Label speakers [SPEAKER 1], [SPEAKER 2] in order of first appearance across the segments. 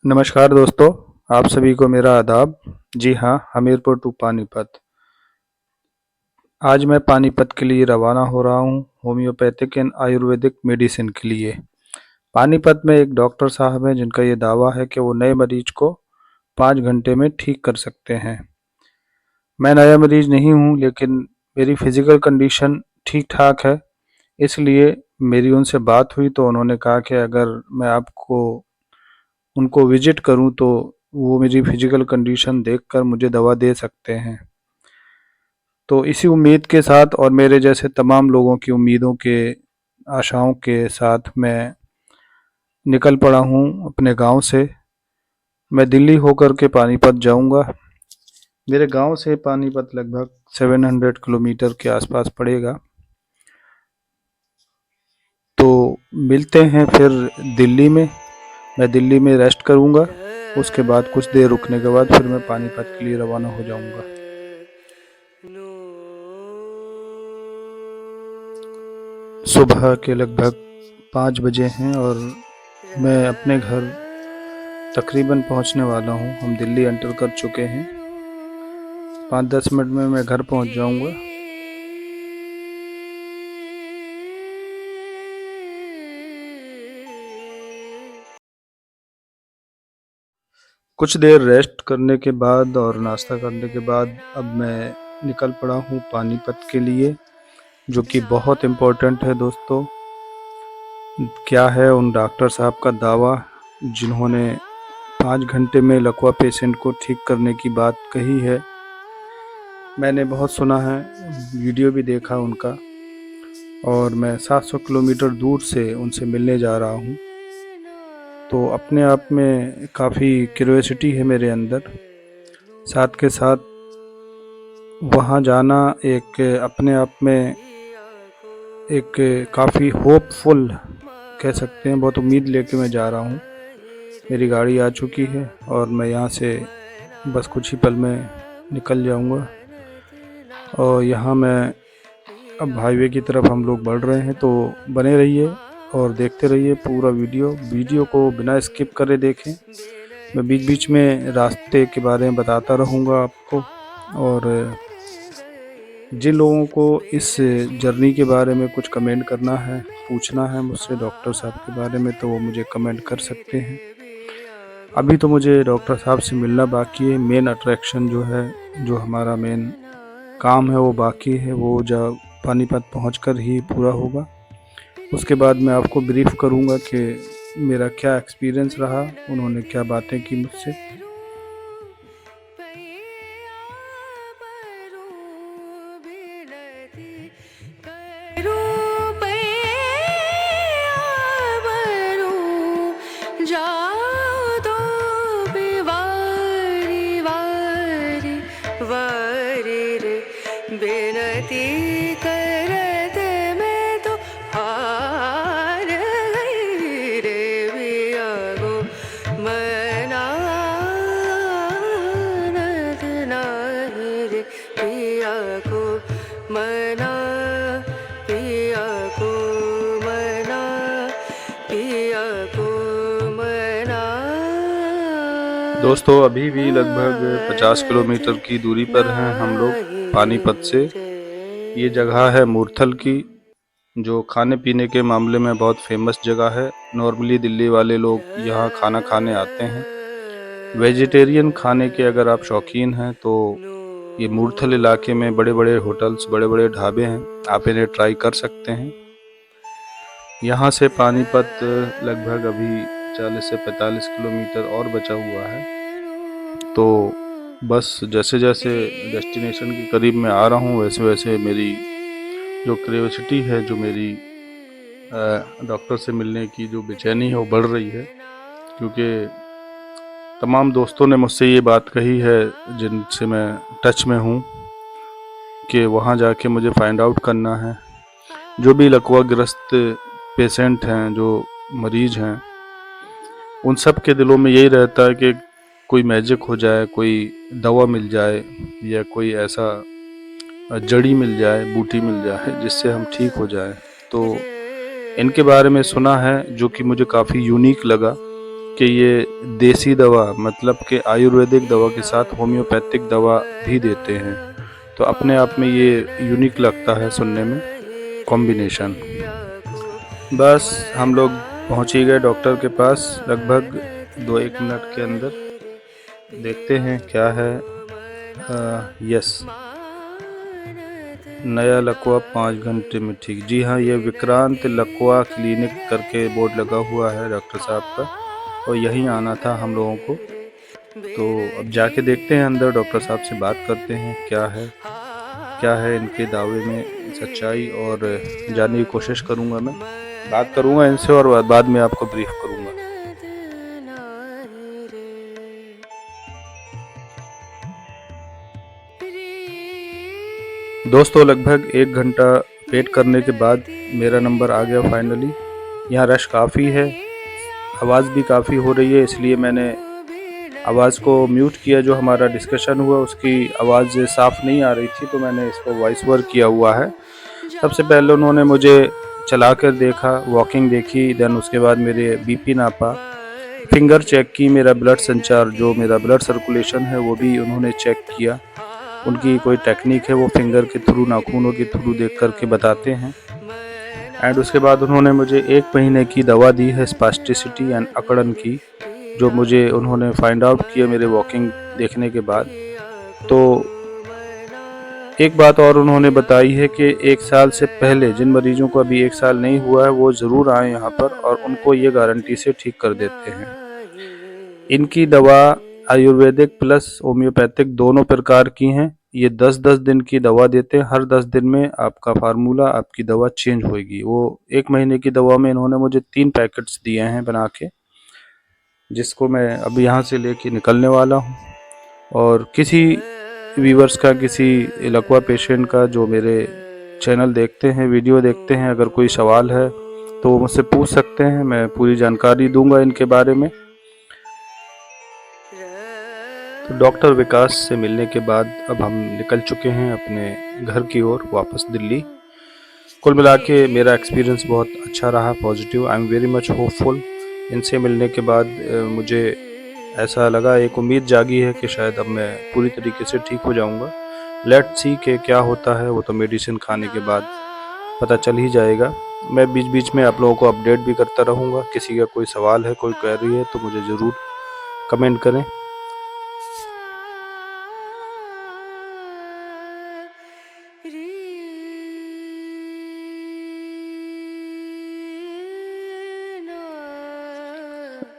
[SPEAKER 1] नमस्कार दोस्तों, आप सभी को मेरा आदाब। जी हाँ, हमीरपुर टू पानीपत। आज मैं पानीपत के लिए रवाना हो रहा हूँ होम्योपैथिक एंड आयुर्वेदिक मेडिसिन के लिए। पानीपत में एक डॉक्टर साहब हैं जिनका ये दावा है कि वो नए मरीज को 5 घंटे में ठीक कर सकते हैं। मैं नया मरीज नहीं हूँ, लेकिन मेरी फिजिकल कंडीशन ठीक ठाक है। इसलिए मेरी उनसे बात हुई तो उन्होंने कहा कि अगर मैं आपको उनको विजिट करूं तो वो मेरी फिजिकल कंडीशन देखकर मुझे दवा दे सकते हैं। तो इसी उम्मीद के साथ और मेरे जैसे तमाम लोगों की उम्मीदों के आशाओं के साथ मैं निकल पड़ा हूँ अपने गांव से। मैं दिल्ली होकर के पानीपत जाऊंगा। मेरे गांव से पानीपत लगभग 700 किलोमीटर के आसपास पड़ेगा। तो मिलते हैं फिर दिल्ली में। मैं दिल्ली में रेस्ट करूंगा। उसके बाद कुछ देर रुकने के बाद फिर मैं पानीपत के लिए रवाना हो जाऊंगा। सुबह के लगभग 5 बजे हैं और मैं अपने घर तकरीबन पहुंचने वाला हूं। हम दिल्ली एंटर कर चुके हैं। 5-10 मिनट में मैं घर पहुंच जाऊंगा। कुछ देर रेस्ट करने के बाद और नाश्ता करने के बाद अब मैं निकल पड़ा हूं पानीपत के लिए, जो कि बहुत इम्पोर्टेंट है दोस्तों। क्या है उन डॉक्टर साहब का दावा जिन्होंने 5 घंटे में लकवा पेशेंट को ठीक करने की बात कही है। मैंने बहुत सुना है, वीडियो भी देखा उनका, और मैं 700 किलोमीटर दूर से उनसे मिलने जा रहा हूँ। तो अपने आप में काफ़ी क्यूरियोसिटी है मेरे अंदर। साथ के साथ वहाँ जाना एक अपने आप में एक काफ़ी होपफुल कह सकते हैं। बहुत उम्मीद लेके मैं जा रहा हूँ। मेरी गाड़ी आ चुकी है और मैं यहाँ से बस कुछ ही पल में निकल जाऊँगा। और यहाँ मैं अब हाईवे की तरफ हम लोग बढ़ रहे हैं। तो बने रहिए और देखते रहिए पूरा वीडियो को बिना स्किप करे देखें। मैं बीच बीच में रास्ते के बारे में बताता रहूँगा आपको। और जिन लोगों को इस जर्नी के बारे में कुछ कमेंट करना है, पूछना है मुझसे डॉक्टर साहब के बारे में, तो वो मुझे कमेंट कर सकते हैं। अभी तो मुझे डॉक्टर साहब से मिलना बाकी है। मेन अट्रैक्शन जो है, जो हमारा मेन काम है, वो बाकी है। वो जब पानीपत पहुंचकर ही पूरा होगा। उसके बाद मैं आपको ब्रीफ करूंगा कि मेरा क्या एक्सपीरियंस रहा, उन्होंने क्या बातें की मुझसे।
[SPEAKER 2] बेनती करत मैं तो हार गई रे पिया गो मनानत नाही रे पिया को मना पिया को मना पिया को मना।
[SPEAKER 1] दोस्तों, अभी भी लगभग 50 किलोमीटर की दूरी पर हैं हम लोग पानीपत से। ये जगह है मूर्थल की, जो खाने पीने के मामले में बहुत फेमस जगह है। नॉर्मली दिल्ली वाले लोग यहाँ खाना खाने आते हैं। वेजिटेरियन खाने के अगर आप शौकीन हैं तो ये मूर्थल इलाके में बड़े बड़े होटल्स, बड़े बड़े ढाबे हैं, आप इन्हें ट्राई कर सकते हैं। यहाँ से पानीपत लगभग अभी 40 से 45 किलोमीटर और बचा हुआ है। तो बस जैसे जैसे डेस्टिनेशन के करीब मैं आ रहा हूँ, वैसे वैसे मेरी जो क्यूरियोसिटी है, जो मेरी डॉक्टर से मिलने की जो बेचैनी है, वो बढ़ रही है। क्योंकि तमाम दोस्तों ने मुझसे ये बात कही है जिनसे मैं टच में हूँ, कि वहाँ जाके मुझे फाइंड आउट करना है। जो भी लकवाग्रस्त पेशेंट हैं, जो मरीज हैं, उन सब के दिलों में यही रहता है कि कोई मैजिक हो जाए, कोई दवा मिल जाए, या कोई ऐसा जड़ी मिल जाए, बूटी मिल जाए जिससे हम ठीक हो जाए। तो इनके बारे में सुना है, जो कि मुझे काफ़ी यूनिक लगा। कि ये देसी दवा मतलब कि आयुर्वेदिक दवा के साथ होम्योपैथिक दवा भी देते हैं, तो अपने आप में ये यूनिक लगता है सुनने में कॉम्बिनेशन। बस हम लोग पहुंच ही गए डॉक्टर के पास लगभग 2-1 मिनट के अंदर। देखते हैं क्या है। यस, नया लकवा 5 घंटे में ठीक। जी हाँ, ये विक्रांत लकवा क्लिनिक करके बोर्ड लगा हुआ है डॉक्टर साहब का, और यहीं आना था हम लोगों को। तो अब जाके देखते हैं अंदर, डॉक्टर साहब से बात करते हैं क्या है इनके दावे में सच्चाई, और जानने की कोशिश करूँगा। मैं बात करूँगा इनसे और बाद में आपको ब्रीफ करूँगा। दोस्तों लगभग 1 घंटा वेट करने के बाद मेरा नंबर आ गया फाइनली। यहाँ रश काफ़ी है, आवाज़ भी काफ़ी हो रही है, इसलिए मैंने आवाज़ को म्यूट किया। जो हमारा डिस्कशन हुआ उसकी आवाज़ साफ़ नहीं आ रही थी, तो मैंने इसको वॉइस ओवर किया हुआ है। सबसे पहले उन्होंने मुझे चला कर देखा, वॉकिंग देखी, देन उसके बाद मेरे बीपी नापा, फिंगर चेक की, मेरा ब्लड संचार जो मेरा ब्लड सर्कुलेशन है वो भी उन्होंने चेक किया। उनकी कोई टेक्निक है, वो फिंगर के थ्रू, नाखूनों के थ्रू देख करके बताते हैं। एंड उसके बाद उन्होंने मुझे 1 महीने की दवा दी है स्पास्टिसिटी एंड अकड़न की, जो मुझे उन्होंने फाइंड आउट किया मेरे वॉकिंग देखने के बाद। तो एक बात और उन्होंने बताई है कि 1 साल से पहले जिन मरीजों को अभी 1 साल नहीं हुआ है वो ज़रूर आए यहाँ पर, और उनको ये गारंटी से ठीक कर देते हैं। इनकी दवा आयुर्वेदिक प्लस होम्योपैथिक दोनों प्रकार की हैं। ये 10-10 दिन की दवा देते हैं, हर 10 दिन में आपका फार्मूला, आपकी दवा चेंज होगी। वो 1 महीने की दवा में इन्होंने मुझे 3 पैकेट्स दिए हैं बना के, जिसको मैं अब यहाँ से लेके निकलने वाला हूँ। और किसी व्यूवर्स का, किसी लकवा पेशेंट का जो मेरे चैनल देखते हैं, वीडियो देखते हैं, अगर कोई सवाल है तो वो मुझसे पूछ सकते हैं, मैं पूरी जानकारी दूंगा इनके बारे में। तो डॉक्टर विकास से मिलने के बाद अब हम निकल चुके हैं अपने घर की ओर वापस दिल्ली। कुल मिला के मेरा एक्सपीरियंस बहुत अच्छा रहा, positive. I am very much hopeful. इनसे मिलने के बाद मुझे ऐसा लगा, एक उम्मीद जागी है कि शायद अब मैं पूरी तरीके से ठीक हो जाऊंगा। लेट्स सी कि क्या होता है, वो तो मेडिसिन खाने के बाद पता चल ही जाएगा। मैं बीच बीच में आप लोगों को अपडेट भी करता रहूँगा। किसी का कोई सवाल है, कोई क्वेरी है, तो मुझे ज़रूर कमेंट करें।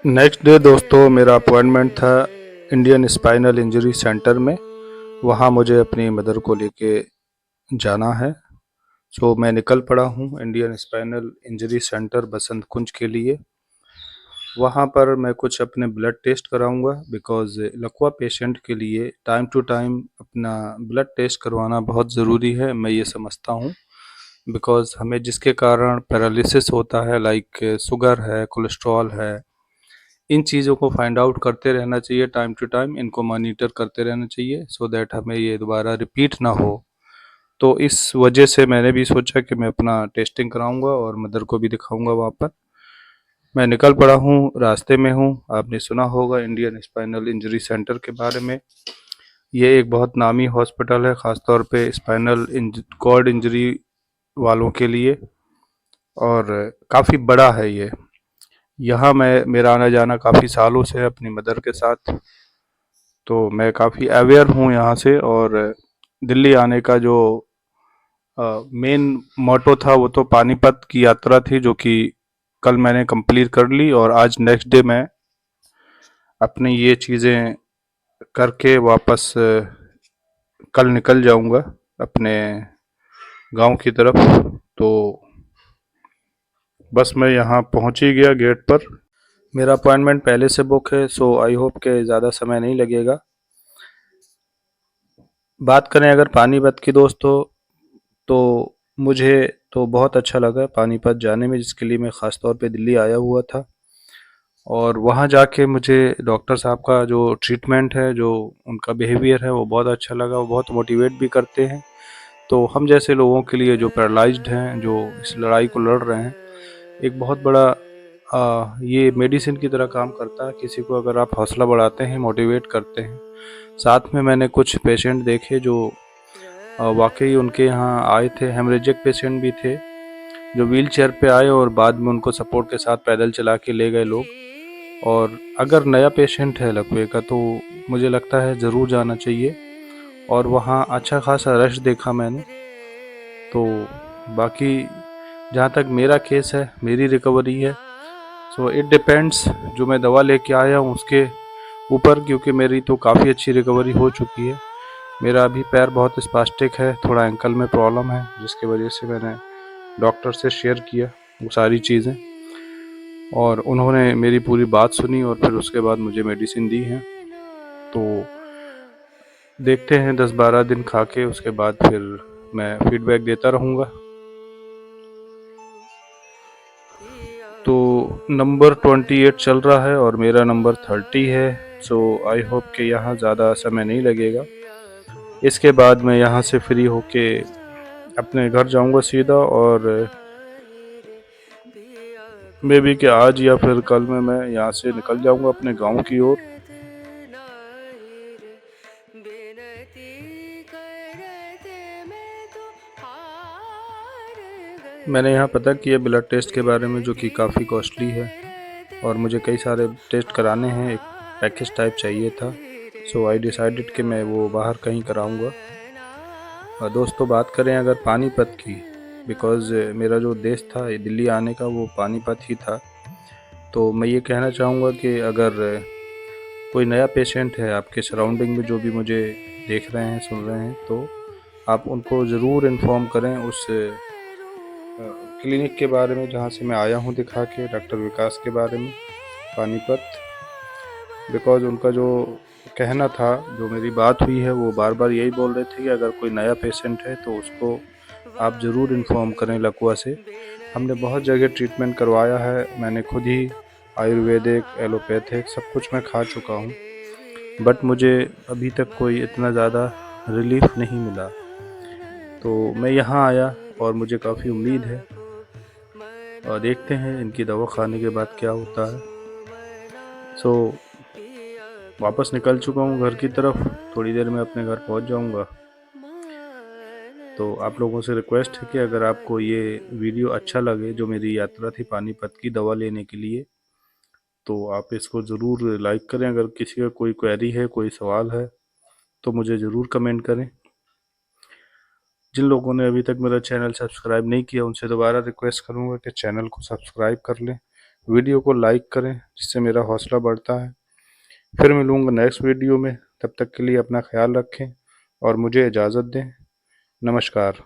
[SPEAKER 1] नेक्स्ट डे दोस्तों मेरा अपॉइंटमेंट था इंडियन स्पाइनल इंजरी सेंटर में। वहाँ मुझे अपनी मदर को लेके जाना है। सो मैं निकल पड़ा हूँ इंडियन स्पाइनल इंजरी सेंटर बसंत कुंज के लिए। वहाँ पर मैं कुछ अपने ब्लड टेस्ट कराऊंगा, बिकॉज़ लकवा पेशेंट के लिए टाइम टू टाइम अपना ब्लड टेस्ट करवाना बहुत ज़रूरी है, मैं ये समझता हूँ। बिकॉज़ हमें जिसके कारण पैरालिसिस होता है, लाइक शुगर है, कोलेस्ट्रॉल है, इन चीज़ों को फाइंड आउट करते रहना चाहिए टाइम टू टाइम, इनको मॉनिटर करते रहना चाहिए, सो दैट हमें ये दोबारा रिपीट ना हो। तो इस वजह से मैंने भी सोचा कि मैं अपना टेस्टिंग कराऊंगा और मदर को भी दिखाऊंगा वहाँ पर। मैं निकल पड़ा हूँ, रास्ते में हूँ। आपने सुना होगा इंडियन स्पाइनल इंजरी सेंटर के बारे में। ये एक बहुत नामी हॉस्पिटल है, ख़ासतौर पे स्पाइनल कॉर्ड इंजरी वालों के लिए, और काफ़ी बड़ा है ये। यहाँ मैं, मेरा आना जाना काफ़ी सालों से है अपनी मदर के साथ, तो मैं काफ़ी अवेयर हूँ यहाँ से। और दिल्ली आने का जो मेन मोटो था वो तो पानीपत की यात्रा थी, जो कि कल मैंने कंप्लीट कर ली, और आज नेक्स्ट डे मैं अपनी ये चीज़ें करके वापस कल निकल जाऊंगा अपने गांव की तरफ। तो बस मैं यहाँ पहुँच ही गया गेट पर। मेरा अपॉइंटमेंट पहले से बुक है, सो आई होप के ज़्यादा समय नहीं लगेगा। बात करें अगर पानीपत की दोस्तों, तो मुझे तो बहुत अच्छा लगा पानीपत जाने में, जिसके लिए मैं ख़ास तौर पे दिल्ली आया हुआ था। और वहाँ जाके मुझे डॉक्टर साहब का जो ट्रीटमेंट है, जो उनका बिहेवियर है, वो बहुत अच्छा लगा। वो बहुत मोटिवेट भी करते हैं। तो हम जैसे लोगों के लिए जो पैरालाइज्ड हैं, जो इस लड़ाई को लड़ रहे हैं, एक बहुत बड़ा ये मेडिसिन की तरह काम करता है। किसी को अगर आप हौसला बढ़ाते हैं, मोटिवेट करते हैं। साथ में मैंने कुछ पेशेंट देखे जो वाकई उनके यहाँ आए थे, हेमरेजिक पेशेंट भी थे, जो व्हील चेयर पे आए और बाद में उनको सपोर्ट के साथ पैदल चला के ले गए लोग। और अगर नया पेशेंट है लकवे का तो मुझे लगता है ज़रूर जाना चाहिए। और वहाँ अच्छा खासा रश देखा मैंने। तो बाकी जहाँ तक मेरा केस है, मेरी रिकवरी है, सो इट डिपेंड्स जो मैं दवा लेके आया हूँ उसके ऊपर, क्योंकि मेरी तो काफ़ी अच्छी रिकवरी हो चुकी है। मेरा अभी पैर बहुत स्पास्टिक है, थोड़ा एंकल में प्रॉब्लम है, जिसकी वजह से मैंने डॉक्टर से शेयर किया वो सारी चीज़ें, और उन्होंने मेरी पूरी बात सुनी और फिर उसके बाद मुझे मेडिसिन दी है। तो देखते हैं 10-12 दिन खा के, उसके बाद फिर मैं फीडबैक देता रहूँगा। तो नंबर 28 चल रहा है और मेरा नंबर 30 है। सो आई होप कि यहाँ ज़्यादा समय नहीं लगेगा। इसके बाद मैं यहाँ से फ्री होके अपने घर जाऊँगा सीधा, और मे बी कि आज या फिर कल में मैं यहाँ से निकल जाऊँगा अपने गांव की ओर। मैंने यहाँ पता किया ब्लड टेस्ट के बारे में, जो कि काफ़ी कॉस्टली है और मुझे कई सारे टेस्ट कराने हैं, एक पैकेज टाइप चाहिए था। सो आई डिसाइडेड कि मैं वो बाहर कहीं कराऊंगा। और दोस्तों बात करें अगर पानीपत की, बिकॉज़ मेरा जो देश था दिल्ली आने का वो पानीपत ही था, तो मैं ये कहना चाहूँगा कि अगर कोई नया पेशेंट है आपके सराउंडिंग में जो भी मुझे देख रहे हैं, सुन रहे हैं, तो आप उनको ज़रूर इन्फॉर्म करें उस क्लिनिक के बारे में जहाँ से मैं आया हूँ दिखा के, डॉक्टर विकास के बारे में, पानीपत। बिकॉज़ उनका जो कहना था, जो मेरी बात हुई है, वो बार बार यही बोल रहे थे कि अगर कोई नया पेशेंट है तो उसको आप ज़रूर इन्फॉर्म करें लकवा से। हमने बहुत जगह ट्रीटमेंट करवाया है, मैंने खुद ही आयुर्वेदिक, एलोपैथिक सब कुछ मैं खा चुका हूँ, बट मुझे अभी तक कोई इतना ज़्यादा रिलीफ नहीं मिला। तो मैं यहाँ आया और मुझे काफ़ी उम्मीद है, और देखते हैं इनकी दवा खाने के बाद क्या होता है। सो वापस निकल चुका हूँ घर की तरफ, थोड़ी देर में अपने घर पहुँच जाऊँगा। तो आप लोगों से रिक्वेस्ट है कि अगर आपको ये वीडियो अच्छा लगे, जो मेरी यात्रा थी पानीपत की दवा लेने के लिए, तो आप इसको ज़रूर लाइक करें। अगर किसी का कोई क्वेरी है, कोई सवाल है, तो मुझे ज़रूर कमेंट करें। जिन लोगों ने अभी तक मेरा चैनल सब्सक्राइब नहीं किया उनसे दोबारा रिक्वेस्ट करूँगा कि चैनल को सब्सक्राइब कर लें, वीडियो को लाइक करें, जिससे मेरा हौसला बढ़ता है। फिर मिलूँगा नेक्स्ट वीडियो में, तब तक के लिए अपना ख्याल रखें और मुझे इजाज़त दें। नमस्कार।